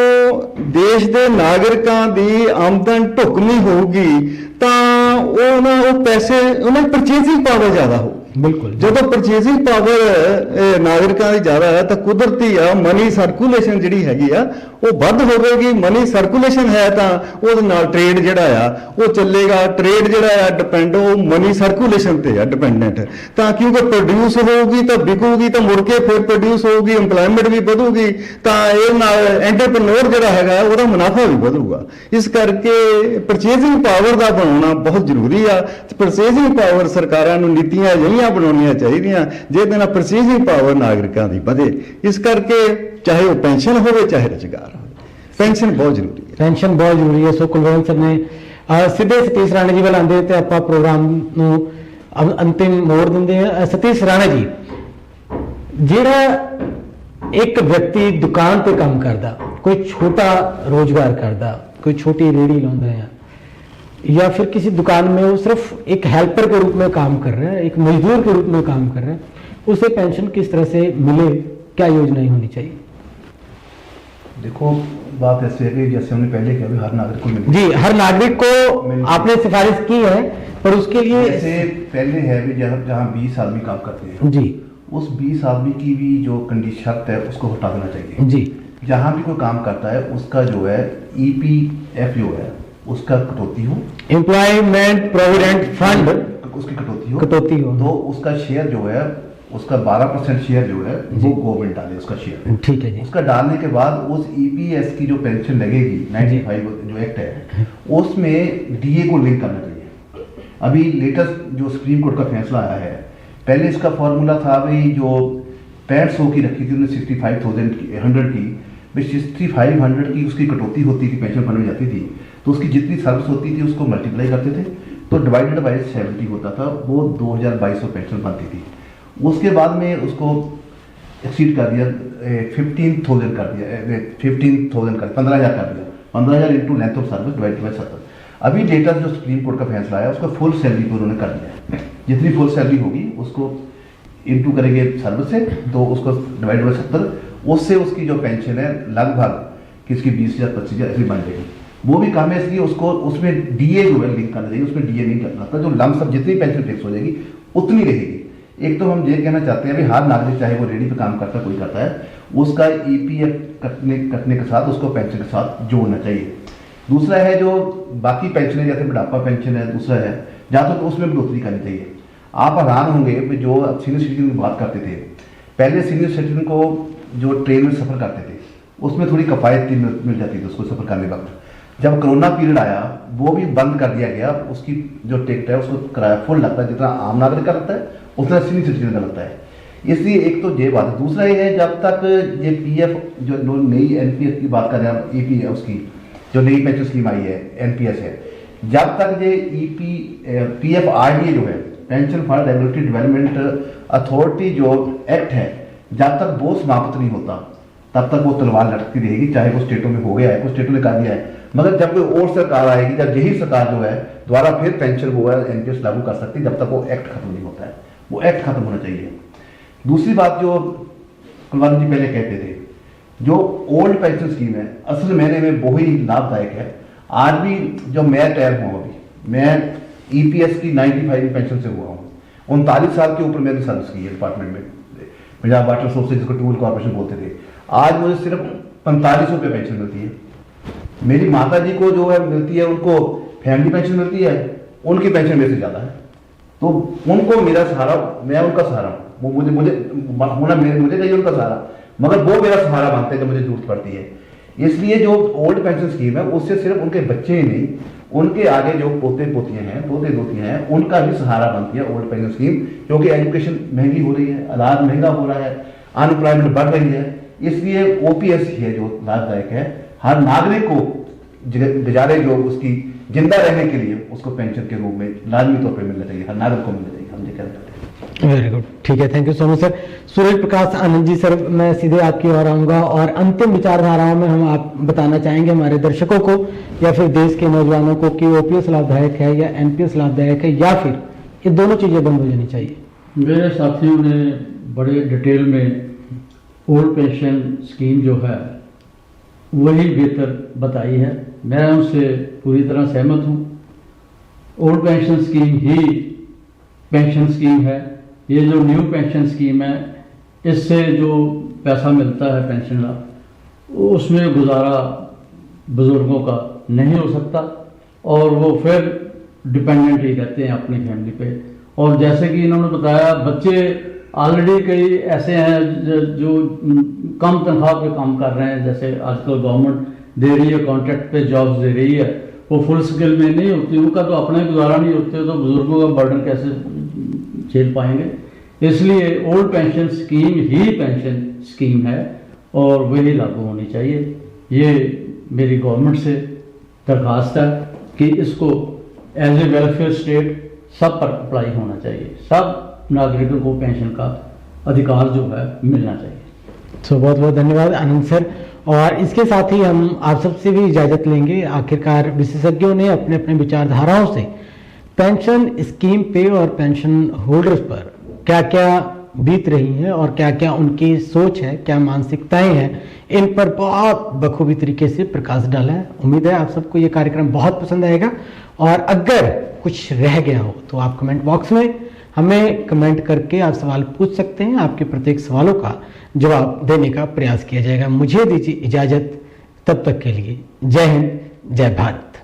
ਦੇਸ਼ ਦੇ ਨਾਗਰਿਕਾਂ ਦੀ ਆਮਦਨ ਢੁਕਵੀਂ ਹੋਊਗੀ ਤਾਂ ਉਹ ਪੈਸੇ ਉਹਨਾਂ ਦੀ ਪਰਚੇਜ਼ਿੰਗ ਪਾਵਰ ਜ਼ਿਆਦਾ ਹੋਊ। बिल्कुल। ਜਦੋਂ ਪਰਚੇਜ਼ਿੰਗ ਪਾਵਰ ਨਾਗਰਿਕਾਂ ਦੀ ਜ਼ਿਆਦਾ ਹੈ ਤਾਂ ਕੁਦਰਤੀ ਆ ਮਨੀ ਸਰਕੂਲੇਸ਼ਨ ਜਿਹੜੀ ਹੈਗੀ ਆ ਉਹ ਵੱਧ ਹੋਵੇਗੀ। ਮਨੀ ਸਰਕੂਲੇਸ਼ਨ ਹੈ ਤਾਂ ਉਹਦੇ ਨਾਲ ਟ੍ਰੇਡ ਜਿਹੜਾ ਆ ਉਹ ਚੱਲੇਗਾ। ਟ੍ਰੇਡ ਜਿਹੜਾ ਆ ਡਿਪੈਂਡ ਉਹ ਮਨੀ ਸਰਕੂਲੇਸ਼ਨ ਤੇ ਆ ਡਿਪੈਂਡੈਂਟ, ਤਾਂ ਕਿਉਂਕਿ ਪ੍ਰੋਡਿਊਸ ਹੋਊਗੀ ਤਾਂ ਵਿਕੂਗੀ ਤਾਂ ਮੁੜ ਕੇ ਫਿਰ ਪ੍ਰੋਡਿਊਸ ਹੋਊਗੀ, ਇੰਪਲੋਇਮੈਂਟ ਵੀ ਵਧੂਗੀ ਤਾਂ ਇਹ ਨਾਲ ਐਂਟਰਪ੍ਰੈਨਿਓਰ ਜਿਹੜਾ ਹੈਗਾ ਉਹਦਾ ਮੁਨਾਫਾ ਵੀ ਵਧੂਗਾ। ਇਸ ਕਰਕੇ ਪਰਚੇਜ਼ਿੰਗ ਪਾਵਰ ਦਾ ਬਣਾਉਣਾ ਬਹੁਤ ਜ਼ਰੂਰੀ ਆ। ਪਰਚੇਜ਼ਿੰਗ ਪਾਵਰ ਸਰਕਾਰਾਂ ਨੂੰ ਨੀਤੀਆਂ ਅਜਿਹੀਆਂ ਬਣਾਉਣੀਆਂ ਚਾਹੀਦੀਆਂ ਜਿਹਦੇ ਨਾਲ ਪਰਚੇਜ਼ਿੰਗ ਪਾਵਰ ਨਾਗਰਿਕਾਂ ਦੀ ਵਧੇ। ਇਸ ਕਰਕੇ ਚਾਹੇ ਉਹ ਪੈਨਸ਼ਨ ਹੋਵੇ ਚਾਹੇ ਰੁਜ਼ਗਾਰ ਹੋਵੇ, ਪੈਨਸ਼ਨ ਬਹੁਤ ਜ਼ਰੂਰੀ ਹੈ। ਪੈਨਸ਼ਨ ਬਹੁਤ ਜ਼ਰੂਰੀ ਹੈ। ਸੋ ਕੁਲਵੰਤ ਸਰ ਨੇ ਸਿੱਧੇ ਸਤੀਸ਼ ਰਾਣਾ ਜੀ ਵੱਲ ਆਉਂਦੇ ਤੇ ਆਪਾਂ ਪ੍ਰੋਗਰਾਮ ਨੂੰ ਅੰਤਿਮ ਮੋੜ ਦਿੰਦੇ ਹਾਂ। ਸਤੀਸ਼ ਰਾਣਾ ਜੀ, ਜਿਹੜਾ ਇੱਕ ਵਿਅਕਤੀ ਦੁਕਾਨ ਤੇ ਕੰਮ ਕਰਦਾ, ਕੋਈ ਛੋਟਾ ਰੋਜ਼ਗਾਰ करता, कोई छोटी रेड़ी लाਉਂਦਾ है या फिर किसी दुकान में वो सिर्फ एक हेल्पर के रूप में काम कर रहा है, एक मजदूर के रूप में काम कर रहा है, उसे पेंशन किस तरह से मिले, क्या योजनाएं होनी चाहिए? देखो बात ऐसे है कि जैसे हमने पहले कहा भी हर नागरिक को मिलती जी, हर नागरिक को आपने सिफारिश की है, पर उसके लिए जैसे पहले है भी जहाँ 20 आदमी काम करते हैं जी उस 20 आदमी की भी जो कंडीशन शर्त है उसको हटा देना चाहिए। जी, जहाँ भी कोई काम करता है उसका जो है EPF जो है उसका कटौती हो, एम्प्लॉयमेंट प्रोविडेंट फंड उसकी कटौती हो, तो उसका शेयर जो है उसका 12% शेयर जो है वो गवर्नमेंट डाले उसका शेयर। ठीक है जी। उसका डालने के बाद उस EPS की जो पेंशन लगेगी 95 जो एक्ट है उसमें DA को लिंक करना चाहिए। अभी लेटेस्ट जो सुप्रीम कोर्ट का फैसला आया है, पहले इसका फॉर्मूला था भाई जो 6500 की रखी थी उन्होंने 65,100 की, 6500 की उसकी कटौती होती थी, पेंशन फंड में जाती थी, तो उसकी जितनी सर्विस होती थी उसको मल्टीप्लाई करते थे, तो डिवाइडेड बाय 70 होता था, वो 2200 पेंशन बनती थी। उसके बाद में उसको एक्सीड कर दिया, 15,000 कर दिया, 15,000 कर 15,000 कर दिया, 15,000 into length of service divided by 70। अभी लेटेस्ट जो सुप्रीम कोर्ट का फैसला आया उसको फुल सैलरी को उन्होंने कर दिया है, जितनी फुल सैलरी होगी उसको इंटू करेंगे सर्विस से, तो उसको डिवाइड बाय 70, उससे उसकी जो पेंशन है लगभग किसकी 20,000 25,000 ऐसी बन जाएगी। वो भी काम है इसलिए उसको उसमें डीए जो है लिंक करना चाहिए, उसमें डीए नहीं करना था, जो लमसम जितनी पेंशन फिक्स हो जाएगी उतनी रहेगी। एक तो हम ये कहना चाहते हैं भी हर नागरिक चाहे वो रेडी पे काम करता है कोई करता है, उसका ईपीएफ कटने के साथ उसको पेंशन के साथ जोड़ना चाहिए। दूसरा है जो बाकी पेंशन है जैसे बुढ़ापा पेंशन है, दूसरा है जहाँ तक उसमें बढ़ोतरी करनी चाहिए। आप हैरान होंगे कि जो सीनियर सिटीजन की बात करते थे, पहले सीनियर सिटीजन को जो ट्रेन में सफ़र करते थे उसमें थोड़ी कफ़ायती मिल जाती थी उसको सफ़र करने वक्त। जब कोरोना पीरियड आया वो भी बंद कर दिया गया, उसकी जो टिकट है उसको किराया फुल लगता है, जितना आम नागरिक का लगता है उतना सीनियर सिटीजन का लगता है। इसलिए एक तो ये बात है। दूसरा ये है जब तक ये पीएफ जो नई एनपीएस की बात कर रहे हैं, ईपी उसकी जो नई पेंशन स्कीम आई है एनपीएस है, जब तक ये पीएफ आरडीए जो है pension fund regulatory development authority जो एक्ट है, जब तक वो समाप्त नहीं होता तब तक वो तलवार लटकती रहेगी, चाहे वो स्टेटों में हो गया है, कुछ स्टेटों ने कर दिया है, मगर जब कोई और सरकार आएगी, जब यही सरकार जो है दोबारा फिर पेंशन वो है एनपीएस लागू कर सकती है, जब तक वो एक्ट खत्म नहीं होता है। वो एक्ट खत्म होना चाहिए। दूसरी बात जो कुलवंत जी पहले कहते थे, जो ओल्ड पेंशन स्कीम है असल मैंने में वही लाभदायक है। आज भी जो मैं रिटायर हुआ, अभी मैं ईपीएस की 95 पेंशन से हुआ हूँ, 39 साल के ऊपर मैंने सर्विस की है डिपार्टमेंट में, पंजाब वाटर सोर्सेज जिसको टूल कॉर्पोरेशन बोलते थे। आज मुझे सिर्फ 45 रुपये पेंशन मिलती है। मेरी माता जी को जो है मिलती है, उनको फैमिली पेंशन मिलती है, उनकी पेंशन मेरे से ज़्यादा है, तो उनको मेरा सहारा, मैं उनका सहारा, वो मुझे मुझे चाहिए उनका सहारा, मगर वो मेरा सहारा मानते हैं जब मुझे जरूरत पड़ती है। इसलिए जो ओल्ड पेंशन स्कीम है उससे सिर्फ उनके बच्चे ही नहीं, उनके आगे जो पोते पोतियां हैं, पोते दोतियां हैं, उनका भी सहारा बनती है ओल्ड पेंशन स्कीम, क्योंकि एजुकेशन महंगी हो रही है, इलाज महंगा हो रहा है, अनएम्प्लॉयमेंट बढ़ रही है। इसलिए ओपीएस ही है जो लाभदायक है। हर नागरिक को गुजारे जो उसकी जिंदा रहने के लिए उसको पेंशन के रूप में लाजमी तौर पर मिलना चाहिए, हर नागरिक को मिलना चाहिए। हम ये कहना चाहते हैं। वेरी गुड, ठीक है, thank you so much sir. Suraj Prakash Anand ji sir, मैं सीधे आपकी ओर आऊंगा और अंतिम विचारधाराओं में हम आप बताना चाहेंगे हमारे दर्शकों को या फिर देश के नौजवानों को कि ओपीएस लाभदायक है या एनपीएस लाभदायक है, या फिर ये दोनों चीजें बंद हो जानी चाहिए। मेरे साथियों ने बड़े डिटेल में ओल्ड पेंशन स्कीम जो है वही बेहतर बताई है, मैं उनसे पूरी तरह सहमत हूँ। ओल्ड पेंशन स्कीम ही पेंशन स्कीम है। ये जो न्यू पेंशन स्कीम है, इससे जो पैसा मिलता है पेंशन का, उसमें गुजारा बुजुर्गों का नहीं हो सकता और वो फिर डिपेंडेंट ही रहते हैं अपनी फैमिली पे। और जैसे कि इन्होंने बताया, बच्चे ऑलरेडी कई ऐसे हैं जो कम तनख्वाह पे काम कर रहे हैं, जैसे आजकल गवर्नमेंट दे रही है, कॉन्ट्रैक्ट पे जॉब्स दे रही है, वो फुल स्किल में नहीं होती, उनका तो अपना ही गुजारा नहीं होते, तो बुजुर्गों का बर्डन कैसे झेल पाएंगे। इसलिए ओल्ड पेंशन स्कीम ही पेंशन स्कीम है और वही लागू होनी चाहिए। ये मेरी गवर्नमेंट से दरख्वास्त है कि इसको एज ए वेलफेयर स्टेट सब पर अप्लाई होना चाहिए, सब नागरिकों को पेंशन का अधिकार जो है मिलना चाहिए। तो बहुत बहुत धन्यवाद आनंद सर। और इसके साथ ही हम आप सबसे भी इजाजत लेंगे। आखिरकार विशेषज्ञों ने अपने अपने विचारधाराओं से पेंशन स्कीम पे और पेंशन होल्डर्स पर क्या क्या बीत रही है और क्या क्या उनकी सोच है, क्या मानसिकताएं हैं, इन पर बहुत बखूबी तरीके से प्रकाश डाला है। उम्मीद है आप सबको ये कार्यक्रम बहुत पसंद आएगा और अगर कुछ रह गया हो तो आप कमेंट बॉक्स में हमें कमेंट करके आप सवाल पूछ सकते हैं। आपके प्रत्येक सवालों का जवाब देने का प्रयास किया जाएगा। मुझे दीजिए इजाजत, तब तक के लिए जय हिंद, जय भारत।